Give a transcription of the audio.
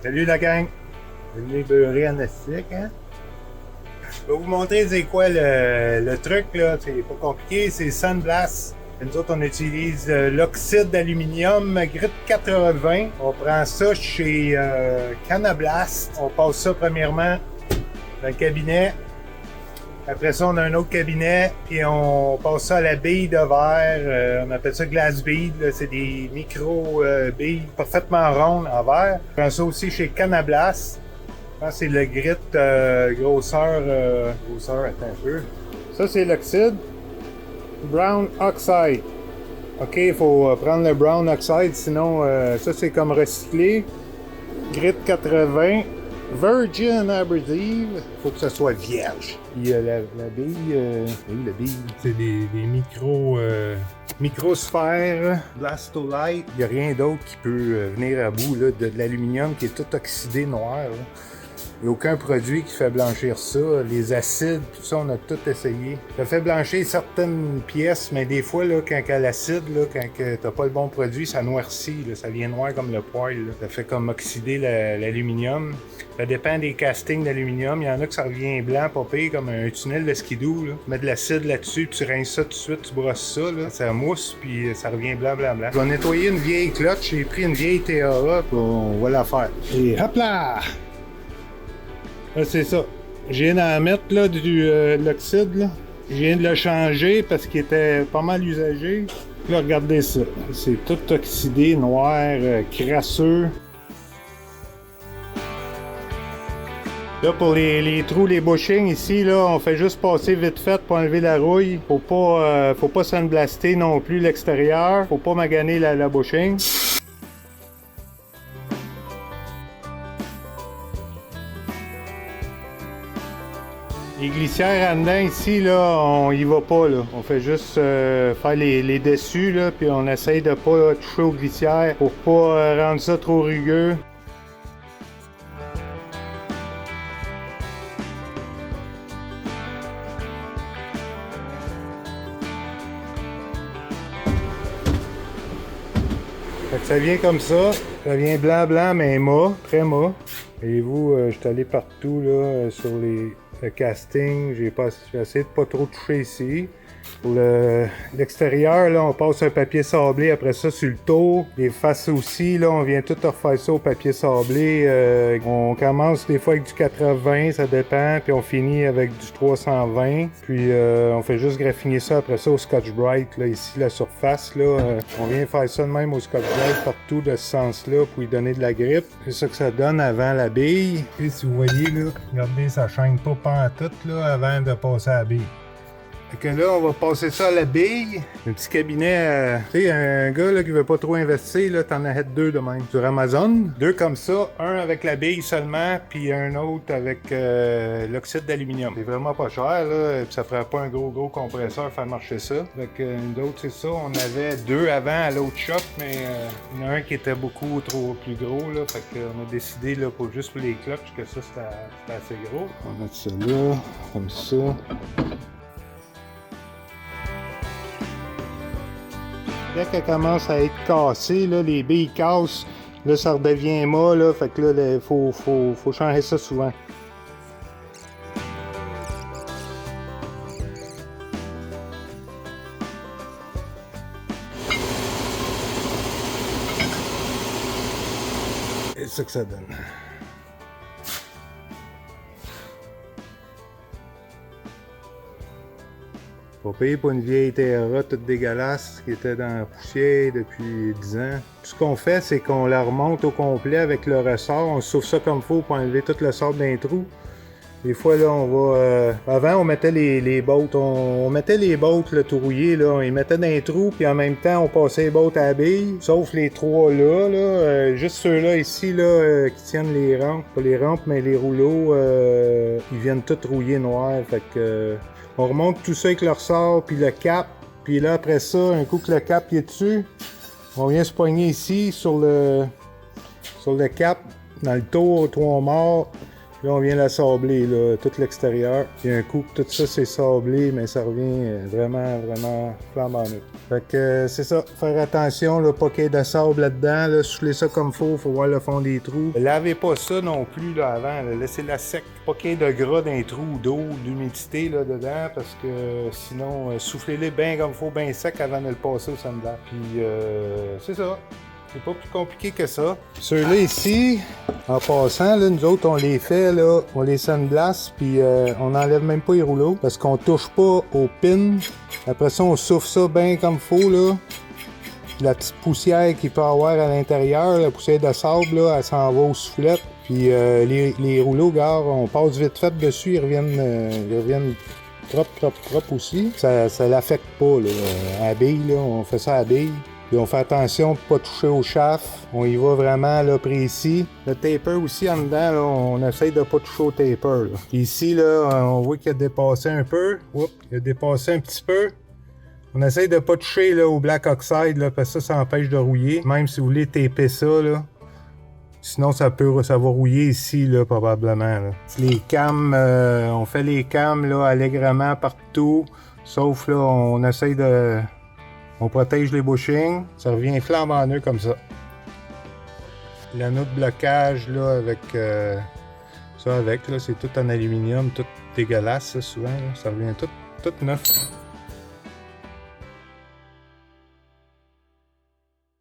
Salut la gang! Je vais beurrer en astique, hein? Je vais vous montrer c'est quoi le truc, là. C'est pas compliqué, c'est Sunblast. Et nous autres, on utilise l'oxyde d'aluminium Grit 80. On prend ça chez Canablast. On passe ça premièrement dans le cabinet. Après ça, on a un autre cabinet, puis on passe ça à la bille de verre. On appelle ça glass bead. C'est des micro billes parfaitement rondes en verre. On prend ça aussi chez Canablast. Je pense que c'est le grit grosseur, attends un peu. Ça, c'est l'oxyde. Brown oxide. OK, il faut prendre le brown oxide, sinon ça, c'est comme recyclé. Grit 80. Virgin abrasive, faut que ça soit vierge. Puis la bille, oui, la bille, c'est des microsphères, blastolite. Il n'y a rien d'autre qui peut venir à bout là, de l'aluminium qui est tout oxydé noir. Là. Il n'y a aucun produit qui fait blanchir ça. Les acides, tout ça, on a tout essayé. Ça fait blanchir certaines pièces, mais des fois, là, quand l'acide, quand t'as pas le bon produit, ça noircit. Là, ça vient noir comme le poil. Là. Ça fait comme oxyder l'aluminium. Ça dépend des castings d'aluminium. Il y en a que ça revient blanc, pas pire, comme un tunnel de skidoo. Là. Tu mets de l'acide là-dessus, puis tu rinces ça tout de suite, tu brosses ça. Là. Ça mousse, puis ça revient blanc. Je vais nettoyer une vieille clutch. J'ai pris une vieille TAA, puis on va la faire. Et hop là! Là, c'est ça. Je viens d'en mettre là, l'oxyde. Là. Je viens de le changer parce qu'il était pas mal usagé. Là, regardez ça. C'est tout oxydé, noir, crasseux. Là, pour les trous, les bushings ici, là, on fait juste passer vite fait pour enlever la rouille. Faut pas sandblaster non plus l'extérieur. Faut pas maganer la bushing. Les glissières en dedans ici, là, on y va pas, là. On fait juste faire les dessus, là, puis on essaye de pas toucher aux glissières pour pas rendre ça trop rugueux. Fait que ça vient comme ça vient blanc, mais mat, très mat. Et vous, je suis allé partout, là, sur le casting, j'ai essayé de pas trop toucher ici. Pour l'extérieur, là, on passe un papier sablé après ça sur le tour. Les faces aussi, là, on vient tout refaire ça au papier sablé. On commence des fois avec du 80, ça dépend, puis on finit avec du 320. Puis on fait juste graffiner ça après ça au Scotch-Brite, là, ici, la surface, là. On vient faire ça de même au Scotch-Brite partout de ce sens-là pour lui donner de la grippe. C'est ça que ça donne avant la bille. Et si vous voyez, là, regardez, ça chaîne pas pantoute, là, avant de passer à la bille. Fait que là, on va passer ça à la bille. Un petit cabinet, tu sais, un gars là, qui veut pas trop investir, là, t'en achètes deux de même. Sur Amazon, deux comme ça, un avec la bille seulement, puis un autre avec l'oxyde d'aluminium. C'est vraiment pas cher, là, puis ça ferait pas un gros compresseur faire marcher ça. Fait que d'autres, c'est ça. On avait deux avant à l'autre shop, mais il y en a un qui était beaucoup trop plus gros, là. Fait qu'on a décidé, là, juste pour les clutches, que ça, c'était assez gros. On va mettre ça là, comme ça. Dès qu'elle commence à être cassée, là, les billes cassent, là ça redevient mat, là, fait que là, il faut changer ça souvent. C'est ça que ça donne. Pas payé pour une vieille TAA toute dégueulasse qui était dans la poussière depuis 10 ans. Tout ce qu'on fait, c'est qu'on la remonte au complet avec le ressort. On souffle ça comme il faut pour enlever tout le sable d'un trou. Des fois, là, on va... avant, on mettait les bottes. On mettait les bottes là, tout rouillées, là. On les mettait dans un trou, puis en même temps, on passait les bottes à la bille. Sauf les trois là. Juste ceux-là ici, là, qui tiennent les rampes. Pas les rampes, mais les rouleaux, ils viennent tous rouillés noirs. Fait que... on remonte tout ça avec le ressort, puis le cap. Puis là, après ça, un coup que le cap est dessus, on vient se poigner ici sur le cap, dans le tour, au toit mort. Là, on vient l'assabler, là, tout l'extérieur. Puis un coup, tout ça, c'est sablé, mais ça revient vraiment, vraiment flambant neuf. Fait que c'est ça, faire attention, là, pas qu'il y ait de sable là-dedans, là, souffler ça comme faut voir le fond des trous. Lavez pas ça non plus, là, avant, là, laissez-la sec. Pas qu'il y ait de gras dans les trous, d'eau, d'humidité, là, dedans, parce que sinon, soufflez-les bien comme faut, bien sec avant de le passer au sandblaster. Puis, c'est ça. C'est pas plus compliqué que ça. Ceux-là ici, en passant, là, nous autres, on les fait, là, on les sandblast, puis on n'enlève même pas les rouleaux, parce qu'on touche pas aux pins. Après ça, on souffle ça bien comme faut, là. La petite poussière qu'il peut avoir à l'intérieur, la poussière de sable, là, elle s'en va aux soufflettes. Puis les rouleaux, gars, on passe vite fait dessus, ils reviennent propre aussi. Ça l'affecte pas, là. À la bille, là, on fait ça à la bille. Puis on fait attention de ne pas toucher au shaft. On y va vraiment là, précis. Le taper aussi en dedans, là, on essaye de ne pas toucher au taper. Là. Puis ici, là, on voit qu'il a dépassé un peu. Oups, il a dépassé un petit peu. On essaye de ne pas toucher là, au black oxide, là, parce que ça empêche de rouiller. Même si vous voulez taper ça, là. Sinon, ça va rouiller ici, là, probablement. Là. Les cams, on fait les cams là, allègrement partout. Sauf là, on essaye de... On protège les bushings, ça revient flambant neuf comme ça. L'anneau de blocage là, avec ça avec, là, c'est tout en aluminium, tout dégueulasse ça, souvent. Là. Ça revient tout neuf.